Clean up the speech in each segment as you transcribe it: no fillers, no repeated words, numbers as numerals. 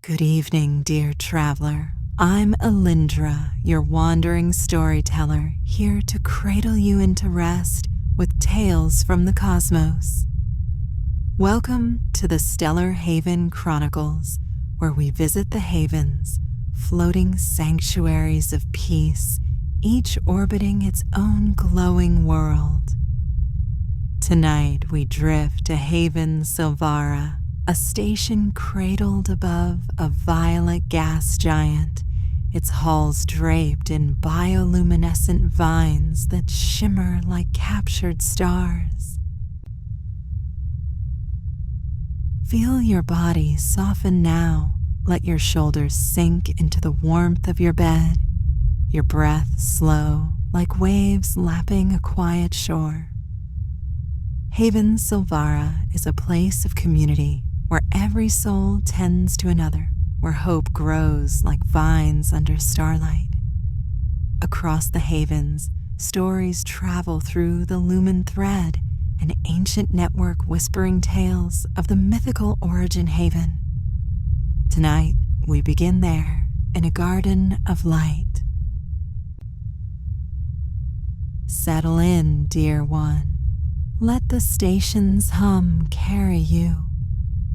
Good evening, dear traveler. I'm Alindra, your wandering storyteller, here to cradle you into rest with tales from the cosmos. Welcome to the Stellar Haven Chronicles, where we visit the havens, floating sanctuaries of peace, each orbiting its own glowing world. Tonight we drift to Haven Sylvara, a station cradled above a violet gas giant, its halls draped in bioluminescent vines that shimmer like captured stars. Feel your body soften now. Let your shoulders sink into the warmth of your bed, your breath slow like waves lapping a quiet shore. Haven Sylvara is a place of community where every soul tends to another, where hope grows like vines under starlight. Across the havens, stories travel through the lumen thread, an ancient network whispering tales of the mythical origin haven. Tonight, we begin there in a garden of light. Settle in, dear one. Let the station's hum carry you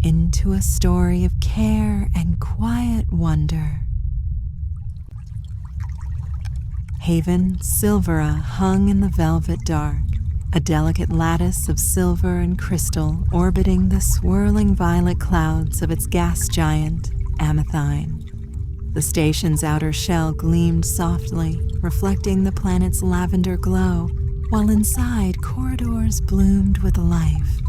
into a story of care and quiet wonder. Haven Sylvara hung in the velvet dark, a delicate lattice of silver and crystal orbiting the swirling violet clouds of its gas giant, Ambiance. The station's outer shell gleamed softly, reflecting the planet's lavender glow, while inside corridors bloomed with life.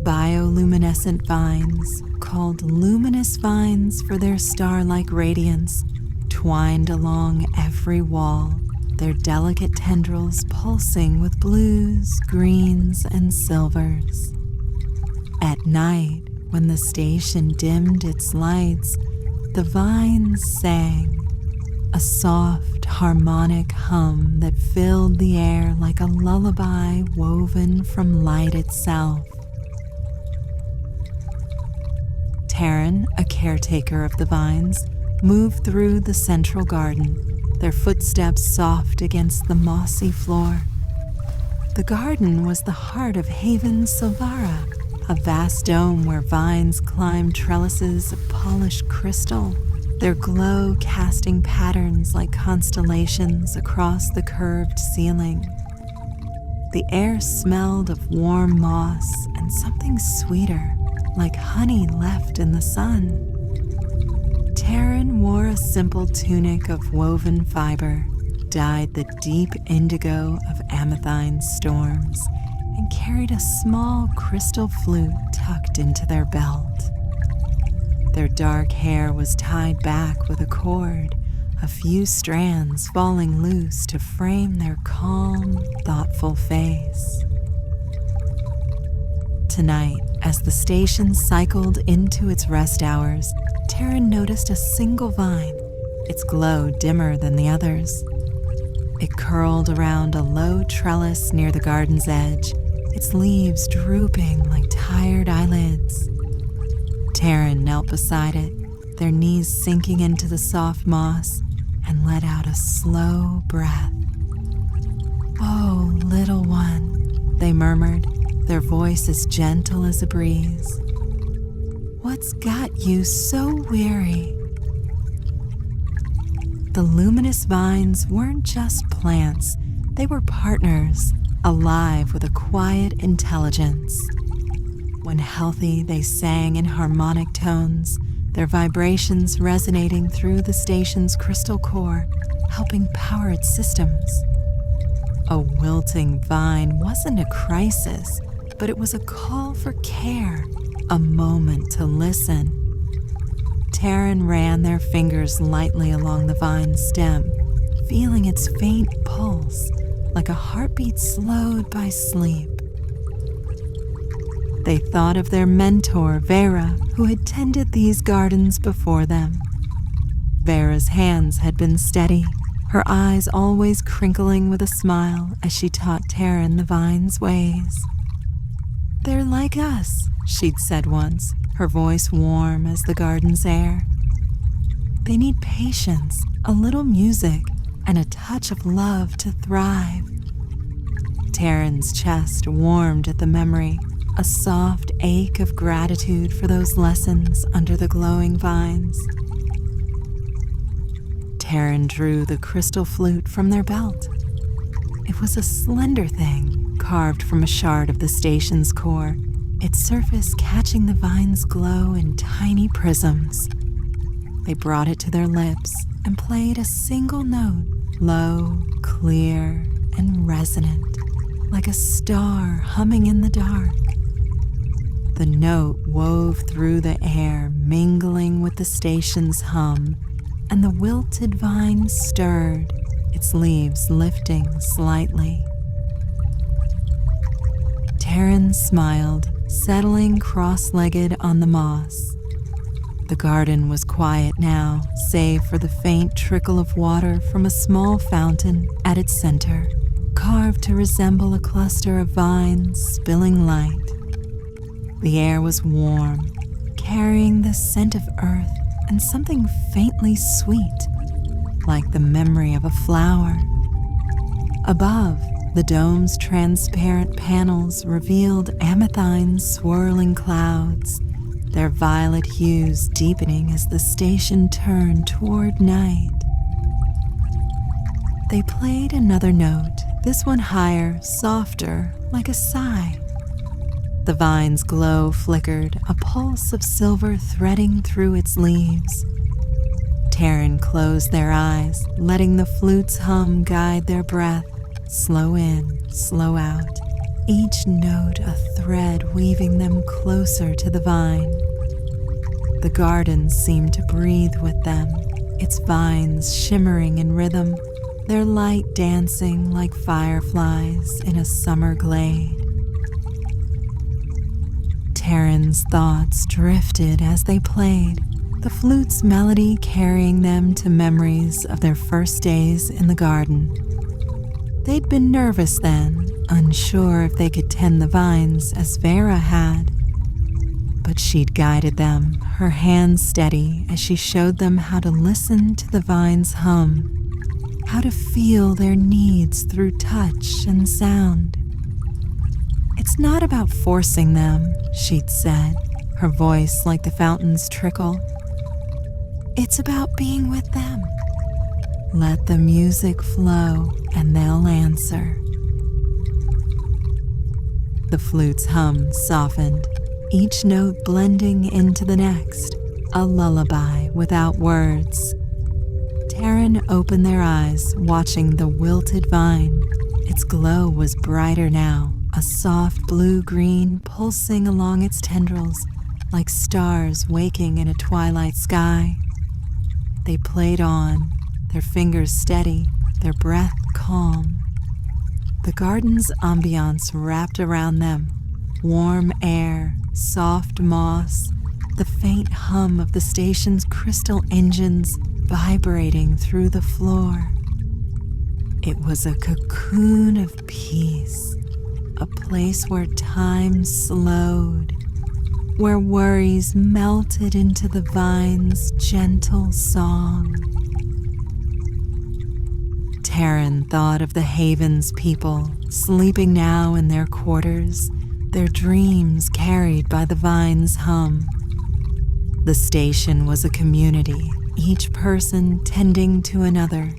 Bioluminescent vines, called luminous vines for their star-like radiance, twined along every wall, their delicate tendrils pulsing with blues, greens, and silvers. At night, when the station dimmed its lights, the vines sang, a soft, harmonic hum that filled the air like a lullaby woven from light itself. Taryn, a caretaker of the vines, moved through the central garden, their footsteps soft against the mossy floor. The garden was the heart of Haven Sylvara, a vast dome where vines climbed trellises of polished crystal, their glow casting patterns like constellations across the curved ceiling. The air smelled of warm moss and something sweeter, like honey left in the sun. Taryn wore a simple tunic of woven fiber, dyed the deep indigo of Amethyne's storms, and carried a small crystal flute tucked into their belt. Their dark hair was tied back with a cord, a few strands falling loose to frame their calm, thoughtful face. Tonight, as the station cycled into its rest hours, Taryn noticed a single vine, its glow dimmer than the others. It curled around a low trellis near the garden's edge, its leaves drooping like tired eyelids. Taryn knelt beside it, their knees sinking into the soft moss, and let out a slow breath. "Oh, little one," they murmured, their voice as gentle as a breeze. "What's got you so weary?" The luminous vines weren't just plants, they were partners, alive with a quiet intelligence. When healthy, they sang in harmonic tones, their vibrations resonating through the station's crystal core, helping power its systems. A wilting vine wasn't a crisis, but it was a call for care, a moment to listen. Taryn ran their fingers lightly along the vine's stem, feeling its faint pulse, like a heartbeat slowed by sleep. They thought of their mentor, Vera, who had tended these gardens before them. Vera's hands had been steady, her eyes always crinkling with a smile as she taught Taryn the vine's ways. "They're like us," she'd said once, her voice warm as the garden's air. They need patience, a little music, and a touch of love to thrive. Taryn's chest warmed at the memory, a soft ache of gratitude for those lessons under the glowing vines. Taryn drew the crystal flute from their belt. It was a slender thing carved from a shard of the station's core, its surface catching the vine's glow in tiny prisms. They brought it to their lips and played a single note, low, clear, and resonant, like a star humming in the dark. The note wove through the air, mingling with the station's hum, and the wilted vine stirred, its leaves lifting slightly. Taryn smiled, settling cross-legged on the moss. The garden was quiet now, save for the faint trickle of water from a small fountain at its center, carved to resemble a cluster of vines spilling light. The air was warm, carrying the scent of earth and something faintly sweet, like the memory of a flower. Above, the dome's transparent panels revealed amathine swirling clouds, their violet hues deepening as the station turned toward night. They played another note, this one higher, softer, like a sigh. The vine's glow flickered, a pulse of silver threading through its leaves. Taryn closed their eyes, letting the flute's hum guide their breath, slow in, slow out, each note a thread weaving them closer to the vine. The garden seemed to breathe with them, its vines shimmering in rhythm, their light dancing like fireflies in a summer glade. Taryn's thoughts drifted as they played, the flute's melody carrying them to memories of their first days in the garden. They'd been nervous then, unsure if they could tend the vines as Vera had. But she'd guided them, her hands steady as she showed them how to listen to the vine's hum, how to feel their needs through touch and sound. It's not about forcing them, she'd said, her voice like the fountain's trickle. It's about being with them. Let the music flow and they'll answer. The flute's hum softened, each note blending into the next, a lullaby without words. Taryn opened their eyes, watching the wilted vine. Its glow was brighter now, a soft blue-green pulsing along its tendrils, like stars waking in a twilight sky. They played on, their fingers steady, their breath calm. The garden's ambiance wrapped around them, warm air, soft moss, the faint hum of the station's crystal engines vibrating through the floor. It was a cocoon of peace, a place where time slowed, where worries melted into the vine's gentle song. Taryn thought of the Haven's people, sleeping now in their quarters, their dreams carried by the vine's hum. The station was a community, each person tending to another,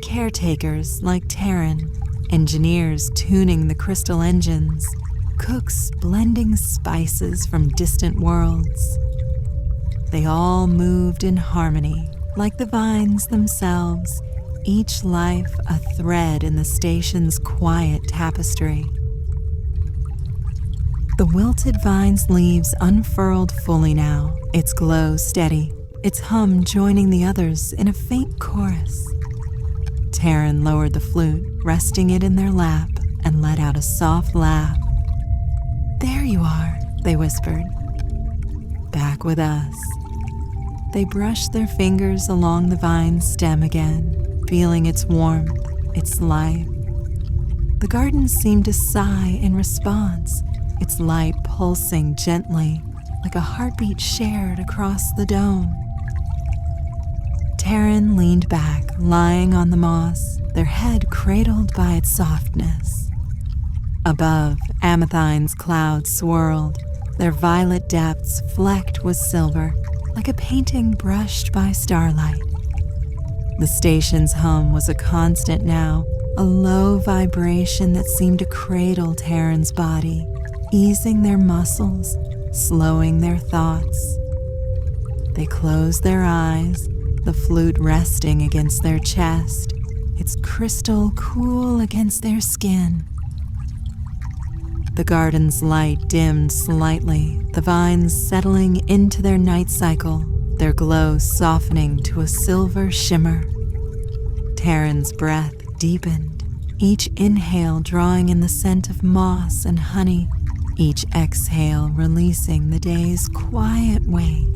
caretakers like Taryn, engineers tuning the crystal engines, cooks blending spices from distant worlds. They all moved in harmony, like the vines themselves, each life a thread in the station's quiet tapestry. The wilted vine's leaves unfurled fully now, its glow steady, its hum joining the others in a faint chorus. Taryn lowered the flute, resting it in their lap, and let out a soft laugh. "There you are," they whispered. "Back with us." They brushed their fingers along the vine's stem again, feeling its warmth, its life. The garden seemed to sigh in response, its light pulsing gently, like a heartbeat shared across the dome. Taryn leaned back, lying on the moss, their head cradled by its softness. Above, amethyne's clouds swirled, their violet depths flecked with silver, like a painting brushed by starlight. The station's hum was a constant now, a low vibration that seemed to cradle Taryn's body, easing their muscles, slowing their thoughts. They closed their eyes, the flute resting against their chest, its crystal cool against their skin. The garden's light dimmed slightly, the vines settling into their night cycle, their glow softening to a silver shimmer. Taryn's breath deepened, each inhale drawing in the scent of moss and honey, each exhale releasing the day's quiet weight.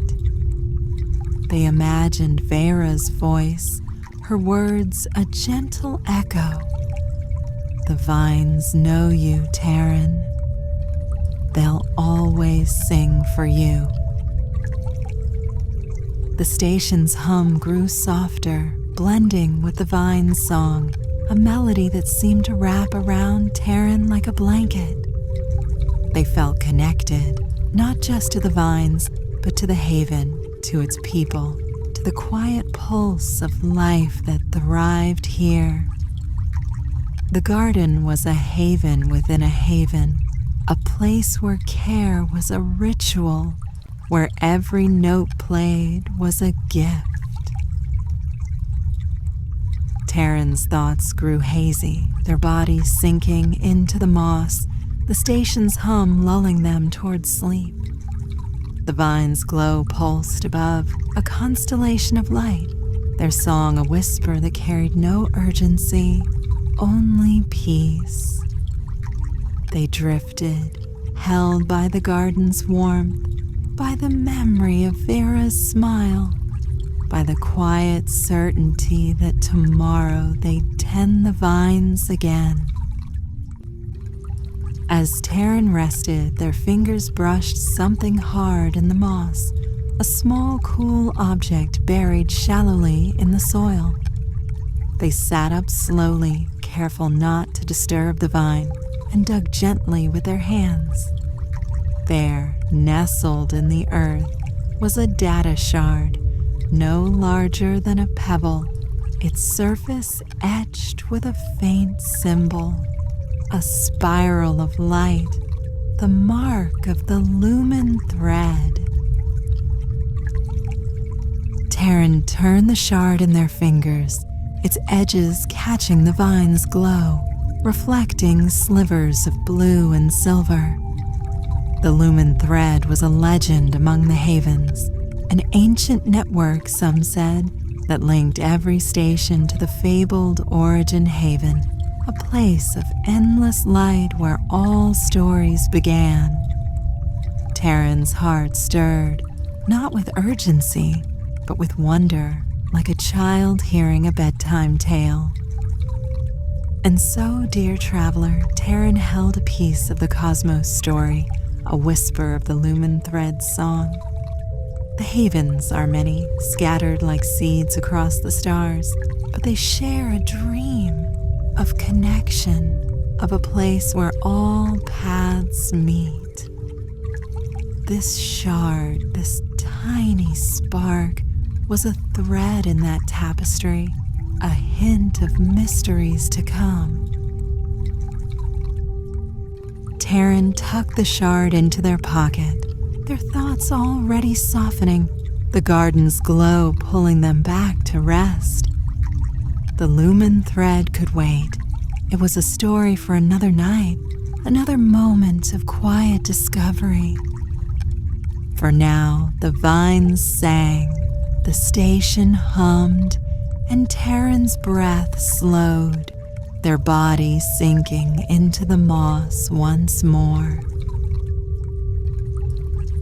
They imagined Vera's voice, her words a gentle echo. The vines know you, Taryn. They'll always sing for you. The station's hum grew softer, blending with the vine's song, a melody that seemed to wrap around Taryn like a blanket. They felt connected, not just to the vines, but to the haven, to its people, to the quiet pulse of life that thrived here. The garden was a haven within a haven, a place where care was a ritual, where every note played was a gift. Taryn's thoughts grew hazy, their bodies sinking into the moss, the station's hum lulling them towards sleep. The vine's glow pulsed above, a constellation of light, their song a whisper that carried no urgency, only peace. They drifted, held by the garden's warmth, by the memory of Vera's smile, by the quiet certainty that tomorrow they'd tend the vines again. As Taryn rested, their fingers brushed something hard in the moss, a small, cool object buried shallowly in the soil. They sat up slowly, careful not to disturb the vine, and dug gently with their hands. There, nestled in the earth, was a data shard, no larger than a pebble, its surface etched with a faint symbol. A spiral of light, the mark of the lumen thread. Taryn turned the shard in their fingers, its edges catching the vine's glow, reflecting slivers of blue and silver. The lumen thread was a legend among the havens, an ancient network, some said, that linked every station to the fabled origin haven, a place of endless light where all stories began. Taryn's heart stirred, not with urgency, but with wonder, like a child hearing a bedtime tale. And so, dear traveler, Taryn held a piece of the cosmos story, a whisper of the lumen thread's song. The havens are many, scattered like seeds across the stars, but they share a dream of connection, of a place where all paths meet. This shard, this tiny spark, was a thread in that tapestry, a hint of mysteries to come. Taryn tucked the shard into their pocket, their thoughts already softening, the garden's glow pulling them back to rest. The lumen thread could wait. It was a story for another night, another moment of quiet discovery. For now, the vines sang, the station hummed, and Taryn's breath slowed, their bodies sinking into the moss once more.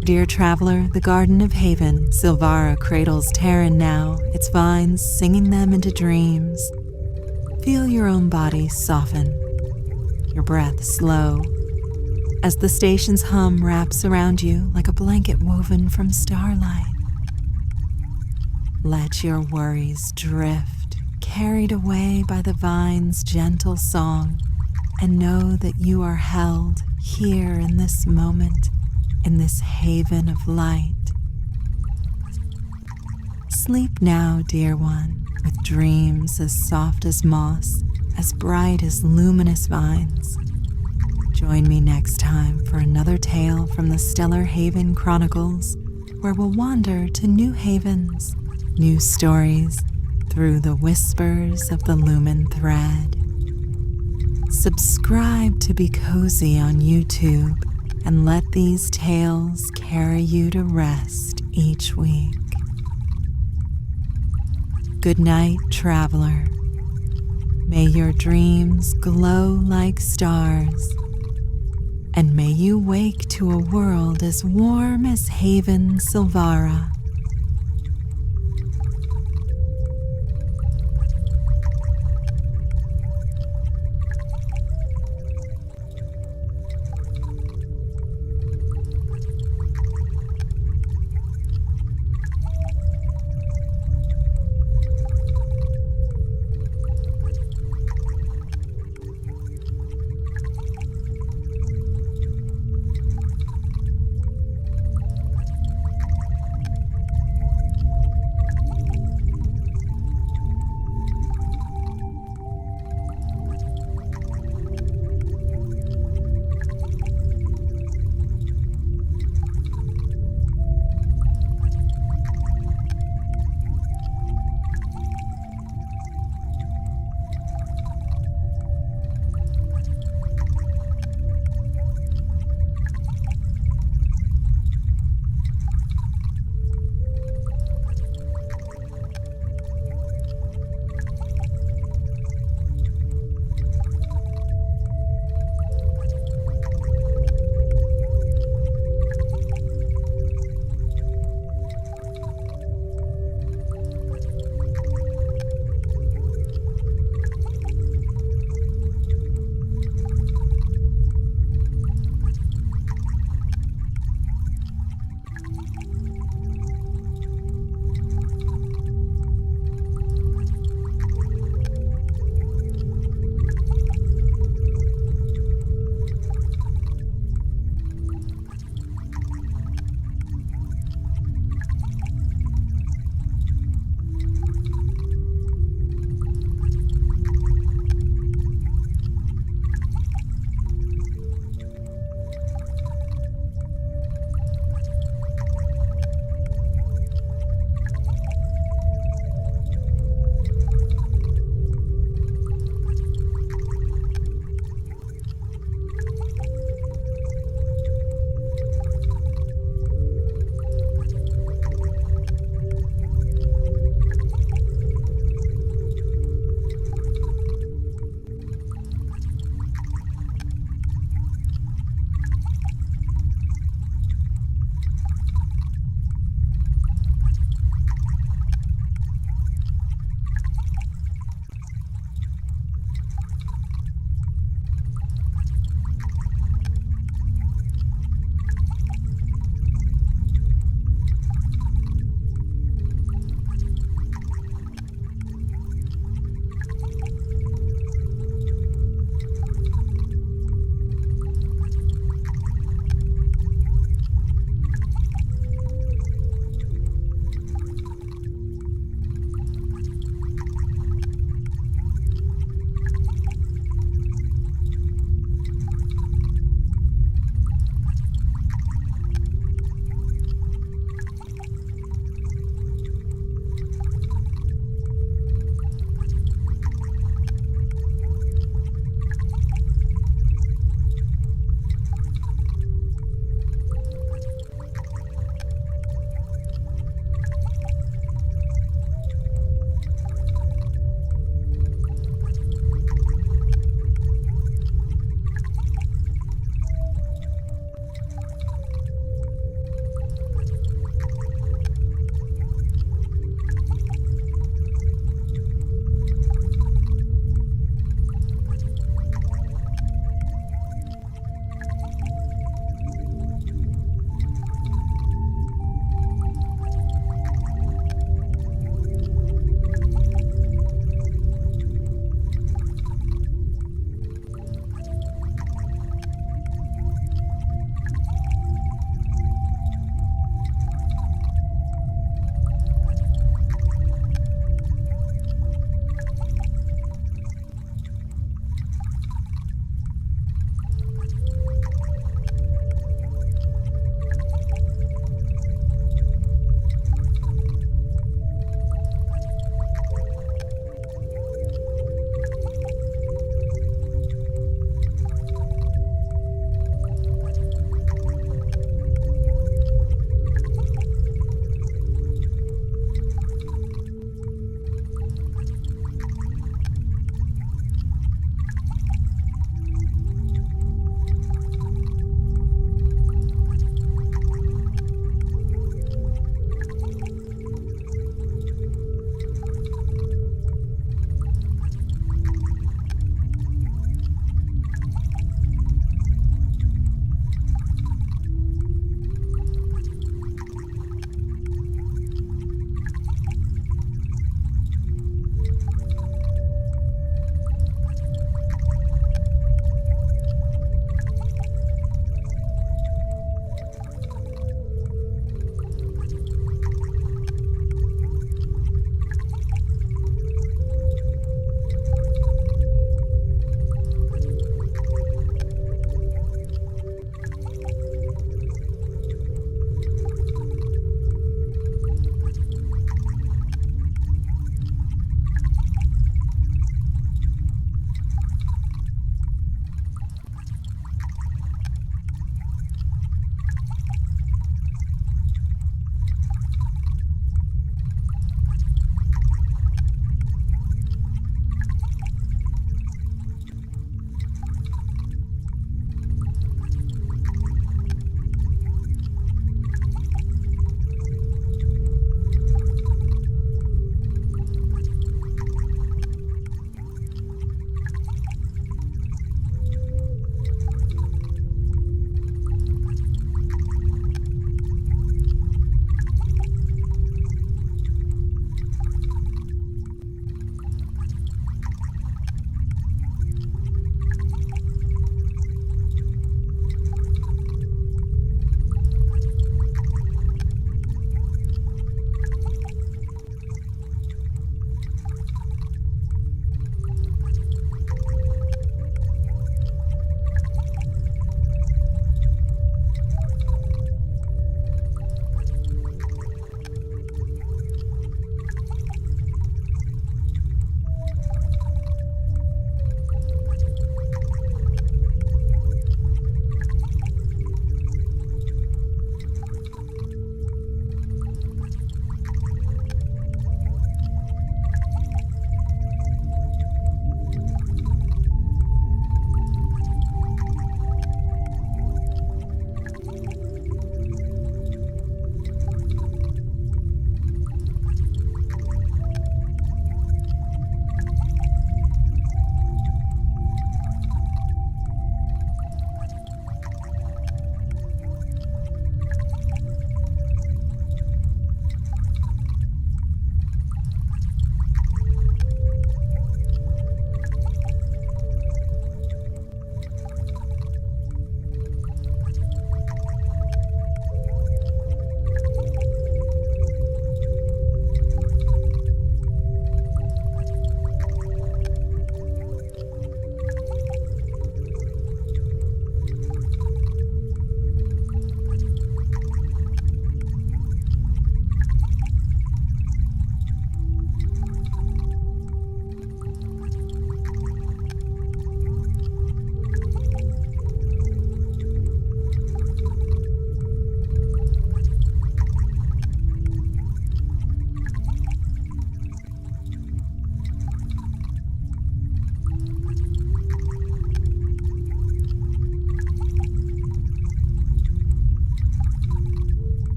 Dear traveler, the Garden of Haven Sylvara cradles Taryn now, its vines singing them into dreams. Feel your own body soften, your breath slow, as the station's hum wraps around you like a blanket woven from starlight. Let your worries drift, carried away by the vine's gentle song, and know that you are held here in this moment, in this haven of light. Sleep now, dear one, with dreams as soft as moss, as bright as luminous vines. Join me next time for another tale from the Stellar Haven Chronicles, where we'll wander to new havens, new stories, through the whispers of the lumen thread. Subscribe to be cozy on YouTube and let these tales carry you to rest each week. Good night, traveler. May your dreams glow like stars, and may you wake to a world as warm as Haven Sylvara.